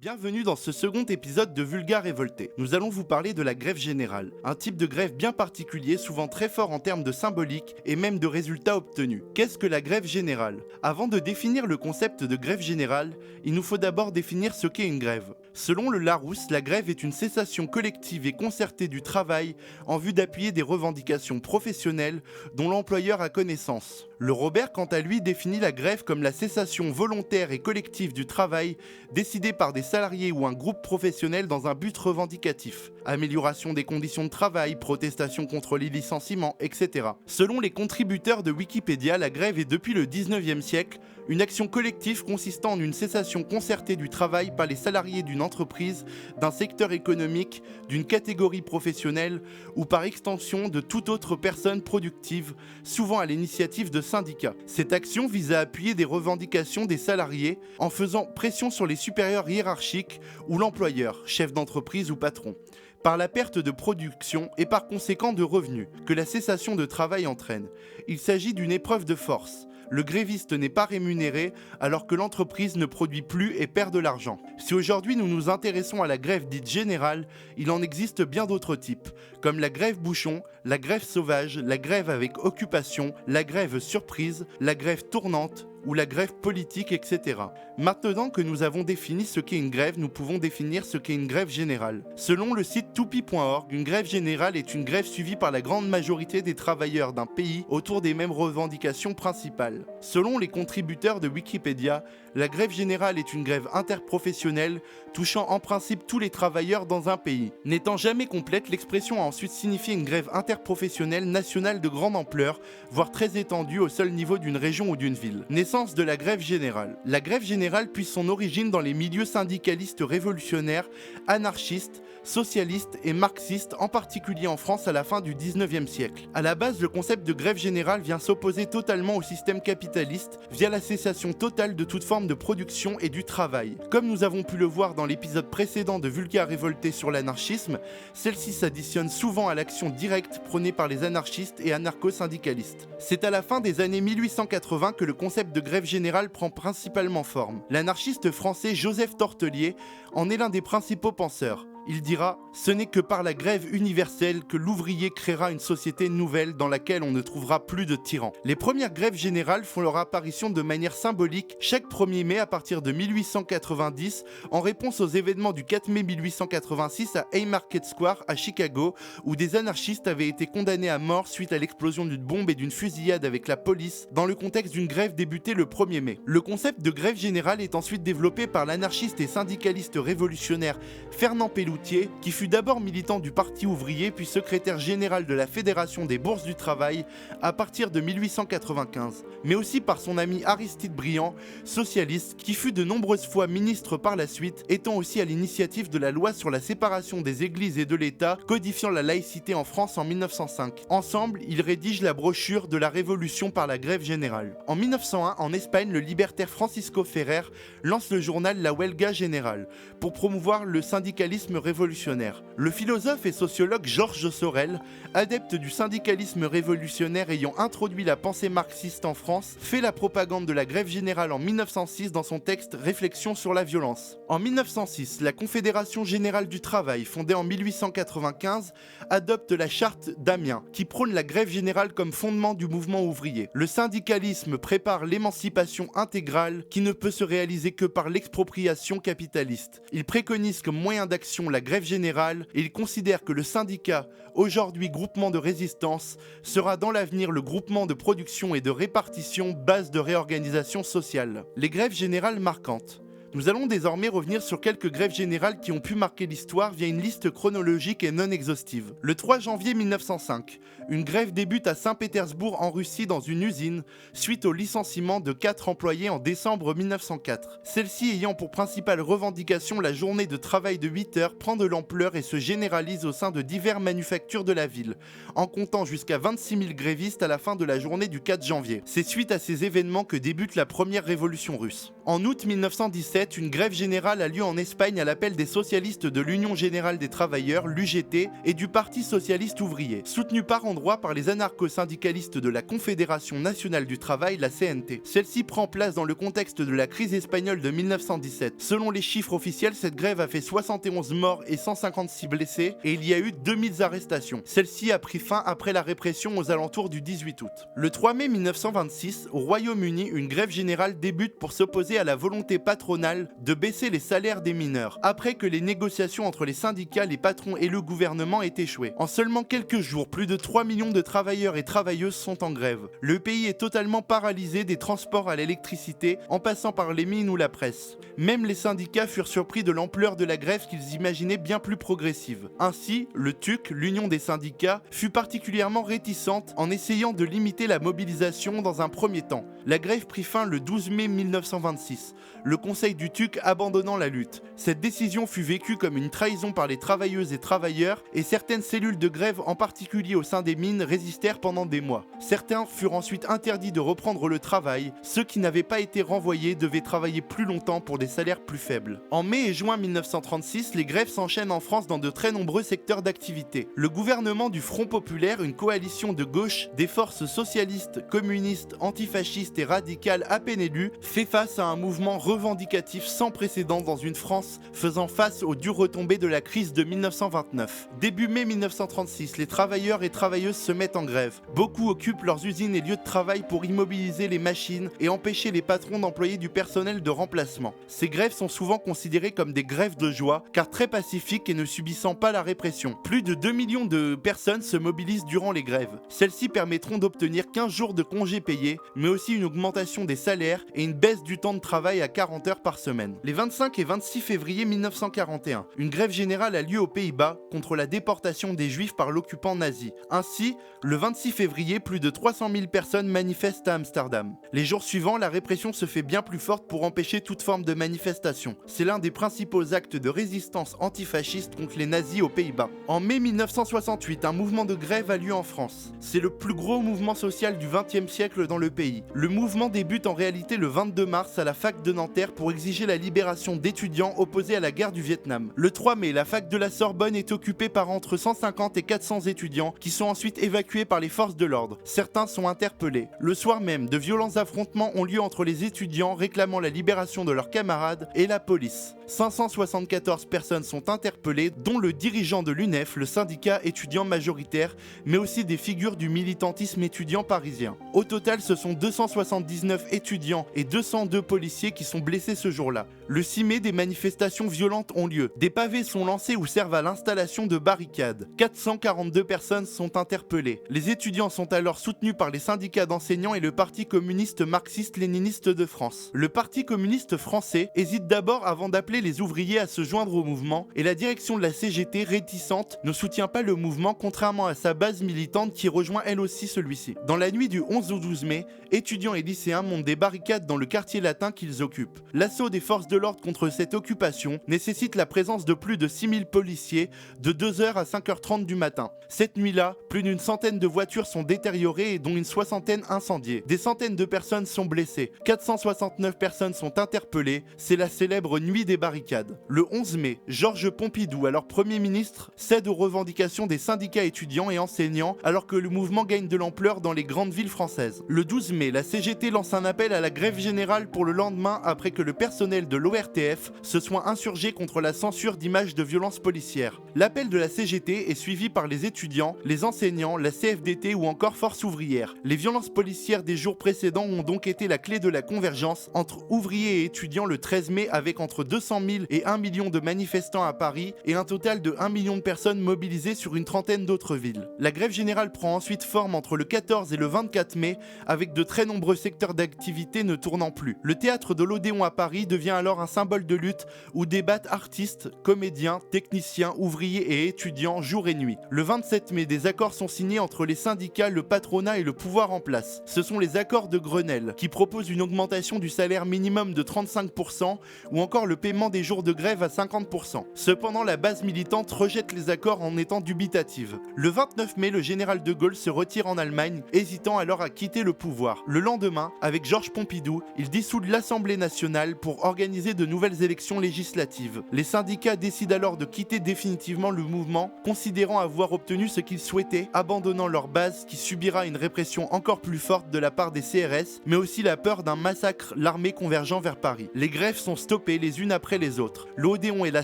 Bienvenue dans ce second épisode de Vulgaire Révolté. Nous allons vous parler de la grève générale, un type de grève bien particulier, souvent très fort en termes de symbolique et même de résultats obtenus. Qu'est-ce que la grève générale? Avant de définir le concept de grève générale, il nous faut d'abord définir ce qu'est une grève. Selon le Larousse, la grève est une cessation collective et concertée du travail en vue d'appuyer des revendications professionnelles dont l'employeur a connaissance. Le Robert, quant à lui, définit la grève comme la cessation volontaire et collective du travail décidée par des salariés ou un groupe professionnel dans un but revendicatif. Amélioration des conditions de travail, protestation contre les licenciements, etc. Selon les contributeurs de Wikipédia, la grève est depuis le 19e siècle une action collective consistant en une cessation concertée du travail par les salariés d'une entreprise, d'un secteur économique, d'une catégorie professionnelle ou par extension de toute autre personne productive, souvent à l'initiative de syndicats. Cette action vise à appuyer des revendications des salariés en faisant pression sur les supérieurs hiérarchiques ou l'employeur, chef d'entreprise ou patron, par la perte de production et par conséquent de revenus que la cessation de travail entraîne. Il s'agit d'une épreuve de force. Le gréviste n'est pas rémunéré alors que l'entreprise ne produit plus et perd de l'argent. Si aujourd'hui nous nous intéressons à la grève dite générale, il en existe bien d'autres types, comme la grève bouchon, la grève sauvage, la grève avec occupation, la grève surprise, la grève tournante ou la grève politique, etc. Maintenant que nous avons défini ce qu'est une grève, nous pouvons définir ce qu'est une grève générale. Selon le site toupi.org, une grève générale est une grève suivie par la grande majorité des travailleurs d'un pays autour des mêmes revendications principales. Selon les contributeurs de Wikipédia, la grève générale est une grève interprofessionnelle touchant en principe tous les travailleurs dans un pays. N'étant jamais complète, l'expression a ensuite signifié une grève interprofessionnelle nationale de grande ampleur, voire très étendue au seul niveau d'une région ou d'une ville. Naissance de la grève générale. La grève générale puise son origine dans les milieux syndicalistes révolutionnaires, anarchistes, socialistes et marxistes, en particulier en France à la fin du 19e siècle. À la base, le concept de grève générale vient s'opposer totalement au système capitaliste via la cessation totale de toute forme de production et du travail. Comme nous avons pu le voir dans l'épisode précédent de Vulgaire Révolté sur l'anarchisme, celle-ci s'additionne souvent à l'action directe prônée par les anarchistes et anarcho-syndicalistes. C'est à la fin des années 1880 que le concept de grève générale prend principalement forme. L'anarchiste français Joseph Tortelier en est l'un des principaux penseurs. Il dira « Ce n'est que par la grève universelle que l'ouvrier créera une société nouvelle dans laquelle on ne trouvera plus de tyrans. » Les premières grèves générales font leur apparition de manière symbolique chaque 1er mai à partir de 1890 en réponse aux événements du 4 mai 1886 à Haymarket Square à Chicago où des anarchistes avaient été condamnés à mort suite à l'explosion d'une bombe et d'une fusillade avec la police dans le contexte d'une grève débutée le 1er mai. Le concept de grève générale est ensuite développé par l'anarchiste et syndicaliste révolutionnaire Fernand Pelloutier, qui fut d'abord militant du Parti ouvrier puis secrétaire général de la Fédération des bourses du travail à partir de 1895, mais aussi par son ami Aristide Briand, socialiste, qui fut de nombreuses fois ministre par la suite, étant aussi à l'initiative de la loi sur la séparation des églises et de l'État, codifiant la laïcité en France en 1905. Ensemble, ils rédigent la brochure de la Révolution par la grève générale. En 1901, en Espagne, le libertaire Francisco Ferrer lance le journal La Huelga Générale pour promouvoir le syndicalisme révolutionnaire. Le philosophe et sociologue Georges Sorel, adepte du syndicalisme révolutionnaire ayant introduit la pensée marxiste en France, fait la propagande de la grève générale en 1906 dans son texte Réflexions sur la violence. En 1906, la Confédération générale du travail, fondée en 1895, adopte la charte d'Amiens, qui prône la grève générale comme fondement du mouvement ouvrier. Le syndicalisme prépare l'émancipation intégrale qui ne peut se réaliser que par l'expropriation capitaliste. Il préconise comme moyen d'action la grève générale et il considère que le syndicat, aujourd'hui groupement de résistance, sera dans l'avenir le groupement de production et de répartition, base de réorganisation sociale. Les grèves générales marquantes. Nous allons désormais revenir sur quelques grèves générales qui ont pu marquer l'histoire via une liste chronologique et non exhaustive. Le 3 janvier 1905, une grève débute à Saint-Pétersbourg en Russie dans une usine, suite au licenciement de 4 employés en décembre 1904. Celle-ci ayant pour principale revendication la journée de travail de 8 heures prend de l'ampleur et se généralise au sein de diverses manufactures de la ville, en comptant jusqu'à 26 000 grévistes à la fin de la journée du 4 janvier. C'est suite à ces événements que débute la première révolution russe. En août 1917, 17, une grève générale a lieu en Espagne à l'appel des socialistes de l'Union Générale des Travailleurs, l'UGT, et du Parti Socialiste Ouvrier, soutenu par endroits par les anarcho-syndicalistes de la Confédération Nationale du Travail, la CNT. Celle-ci prend place dans le contexte de la crise espagnole de 1917. Selon les chiffres officiels, cette grève a fait 71 morts et 156 blessés, et il y a eu 2000 arrestations. Celle-ci a pris fin après la répression aux alentours du 18 août. Le 3 mai 1926, au Royaume-Uni, une grève générale débute pour s'opposer à la volonté patronale de baisser les salaires des mineurs, après que les négociations entre les syndicats, les patrons et le gouvernement aient échoué. En seulement quelques jours, plus de 3 millions de travailleurs et travailleuses sont en grève. Le pays est totalement paralysé, des transports à l'électricité, en passant par les mines ou la presse. Même les syndicats furent surpris de l'ampleur de la grève qu'ils imaginaient bien plus progressive. Ainsi, le TUC, l'Union des syndicats, fut particulièrement réticente en essayant de limiter la mobilisation dans un premier temps. La grève prit fin le 12 mai 1926, le conseil du TUC abandonnant la lutte. Cette décision fut vécue comme une trahison par les travailleuses et travailleurs, et certaines cellules de grève, en particulier au sein des mines, résistèrent pendant des mois. Certains furent ensuite interdits de reprendre le travail, ceux qui n'avaient pas été renvoyés devaient travailler plus longtemps pour des salaires plus faibles. En mai et juin 1936, les grèves s'enchaînent en France dans de très nombreux secteurs d'activité. Le gouvernement du Front populaire, une coalition de gauche, des forces socialistes, communistes, antifascistes et radicales à peine élues, fait face à un mouvement revendicatif sans précédent dans une France faisant face aux dures retombées de la crise de 1929. Début mai 1936, les travailleurs et travailleuses se mettent en grève. Beaucoup occupent leurs usines et lieux de travail pour immobiliser les machines et empêcher les patrons d'employer du personnel de remplacement. Ces grèves sont souvent considérées comme des grèves de joie, car très pacifiques et ne subissant pas la répression. Plus de 2 millions de personnes se mobilisent durant les grèves. Celles-ci permettront d'obtenir 15 jours de congés payés, mais aussi une augmentation des salaires et une baisse du temps de travail à 40 heures par semaine. Les 25 et 26 février 1941, une grève générale a lieu aux Pays-Bas contre la déportation des Juifs par l'occupant nazi. Ainsi, le 26 février, plus de 300 000 personnes manifestent à Amsterdam. Les jours suivants, la répression se fait bien plus forte pour empêcher toute forme de manifestation. C'est l'un des principaux actes de résistance antifasciste contre les nazis aux Pays-Bas. En mai 1968, un mouvement de grève a lieu en France. C'est le plus gros mouvement social du XXe siècle dans le pays. Le mouvement débute en réalité le 22 mars à la fac de Nanterre pour exiger la libération d'étudiants opposés à la guerre du Vietnam. Le 3 mai, la fac de la Sorbonne est occupée par entre 150 et 400 étudiants qui sont ensuite évacués par les forces de l'ordre. Certains sont interpellés. Le soir même, de violents affrontements ont lieu entre les étudiants réclamant la libération de leurs camarades et la police. 574 personnes sont interpellées, dont le dirigeant de l'UNEF, le syndicat étudiant majoritaire, mais aussi des figures du militantisme étudiant parisien. Au total, ce sont 279 étudiants et 202 policiers qui sont blessés ce jour-là. Le 6 mai, des manifestations violentes ont lieu. Des pavés sont lancés ou servent à l'installation de barricades. 442 personnes sont interpellées. Les étudiants sont alors soutenus par les syndicats d'enseignants et le Parti communiste marxiste-léniniste de France. Le Parti communiste français hésite d'abord avant d'appeler les ouvriers à se joindre au mouvement, et la direction de la CGT, réticente, ne soutient pas le mouvement, contrairement à sa base militante qui rejoint elle aussi celui-ci. Dans la nuit du 11 au 12 mai, étudiants et lycéens montent des barricades dans le quartier latin qu'ils occupent. L'assaut des forces de l'ordre contre cette occupation nécessite la présence de plus de 6000 policiers de 2h à 5h30 du matin. Cette nuit-là, plus d'une centaine de voitures sont détériorées et dont une soixantaine incendiées. Des centaines de personnes sont blessées. 469 personnes sont interpellées. C'est la célèbre nuit des barricades. Le 11 mai, Georges Pompidou, alors Premier ministre, cède aux revendications des syndicats étudiants et enseignants alors que le mouvement gagne de l'ampleur dans les grandes villes françaises. Le 12 mai, la CGT lance un appel à la grève générale pour le lendemain après que le personnel de l'ORTF se soit insurgé contre la censure d'images de violences policières. L'appel de la CGT est suivi par les étudiants, les enseignants, la CFDT ou encore Force ouvrière. Les violences policières des jours précédents ont donc été la clé de la convergence entre ouvriers et étudiants le 13 mai avec entre 200 000 et 1 million de manifestants à Paris et un total de 1 million de personnes mobilisées sur une trentaine d'autres villes. La grève générale prend ensuite forme entre le 14 et le 24 mai avec de très nombreux secteurs d'activité ne tournant plus. Le théâtre de l'Odéon à Paris devient alors un symbole de lutte où débattent artistes, comédiens, techniciens, ouvriers et étudiants jour et nuit. Le 27 mai, des accords sont signés entre les syndicats, le patronat et le pouvoir en place. Ce sont les accords de Grenelle qui proposent une augmentation du salaire minimum de 35% ou encore le paiement des jours de grève à 50%. Cependant, la base militante rejette les accords en étant dubitative. Le 29 mai, le général de Gaulle se retire en Allemagne, hésitant alors à quitter le pouvoir. Le lendemain, avec Georges Pompidou, il dissout l'Assemblée nationale pour pour organiser de nouvelles élections législatives. Les syndicats décident alors de quitter définitivement le mouvement, considérant avoir obtenu ce qu'ils souhaitaient, abandonnant leur base qui subira une répression encore plus forte de la part des CRS, mais aussi la peur d'un massacre, l'armée convergeant vers Paris. Les grèves sont stoppées les unes après les autres. L'Odéon et la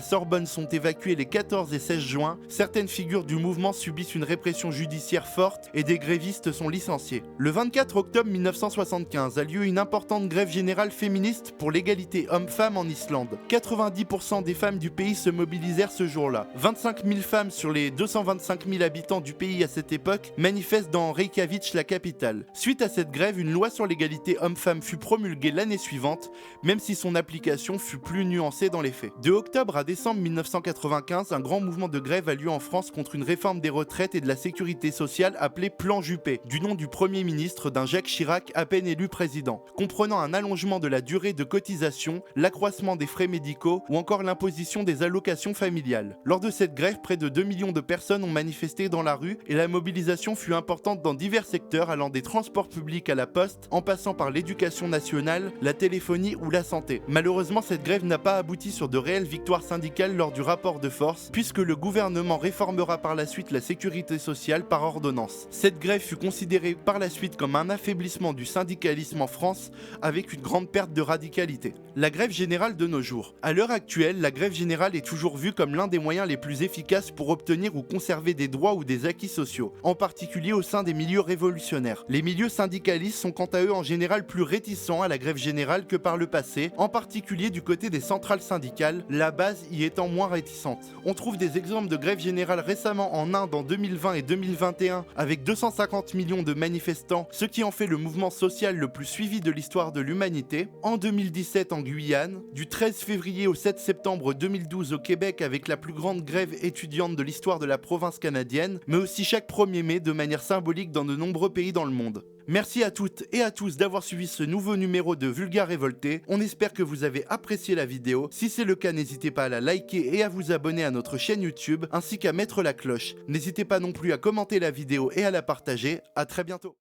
Sorbonne sont évacués les 14 et 16 juin, certaines figures du mouvement subissent une répression judiciaire forte et des grévistes sont licenciés. Le 24 octobre 1975 a lieu une importante grève générale féministe pour l'égalité homme-femme en Islande. 90% des femmes du pays se mobilisèrent ce jour-là. 25 000 femmes sur les 225 000 habitants du pays à cette époque manifestent dans Reykjavik, la capitale. Suite à cette grève, une loi sur l'égalité homme-femme fut promulguée l'année suivante, même si son application fut plus nuancée dans les faits. De octobre à décembre 1995, un grand mouvement de grève a lieu en France contre une réforme des retraites et de la sécurité sociale appelée Plan Juppé, du nom du Premier ministre d'un Jacques Chirac à peine élu président, comprenant un allongement de la durée de cotisation, l'accroissement des frais médicaux ou encore l'imposition des allocations familiales. Lors de cette grève, près de 2 millions de personnes ont manifesté dans la rue et la mobilisation fut importante dans divers secteurs allant des transports publics à la poste, en passant par l'éducation nationale, la téléphonie ou la santé. Malheureusement, cette grève n'a pas abouti sur de réelles victoires syndicales lors du rapport de force, puisque le gouvernement réformera par la suite la sécurité sociale par ordonnance. Cette grève fut considérée par la suite comme un affaiblissement du syndicalisme en France, avec une grande perte de radicalité. La grève générale de nos jours. À l'heure actuelle, la grève générale est toujours vue comme l'un des moyens les plus efficaces pour obtenir ou conserver des droits ou des acquis sociaux, en particulier au sein des milieux révolutionnaires. Les milieux syndicalistes sont quant à eux en général plus réticents à la grève générale que par le passé, en particulier du côté des centrales syndicales, la base y étant moins réticente. On trouve des exemples de grève générale récemment en Inde en 2020 et 2021 avec 250 millions de manifestants, ce qui en fait le mouvement social le plus suivi de l'histoire de l'humanité. En 2017 en Guyane, du 13 février au 7 septembre 2012 au Québec avec la plus grande grève étudiante de l'histoire de la province canadienne, mais aussi chaque 1er mai de manière symbolique dans de nombreux pays dans le monde. Merci à toutes et à tous d'avoir suivi ce nouveau numéro de Vulgaire Révolté. On espère que vous avez apprécié la vidéo. Si c'est le cas, n'hésitez pas à la liker et à vous abonner à notre chaîne YouTube, ainsi qu'à mettre la cloche. N'hésitez pas non plus à commenter la vidéo et à la partager. À très bientôt.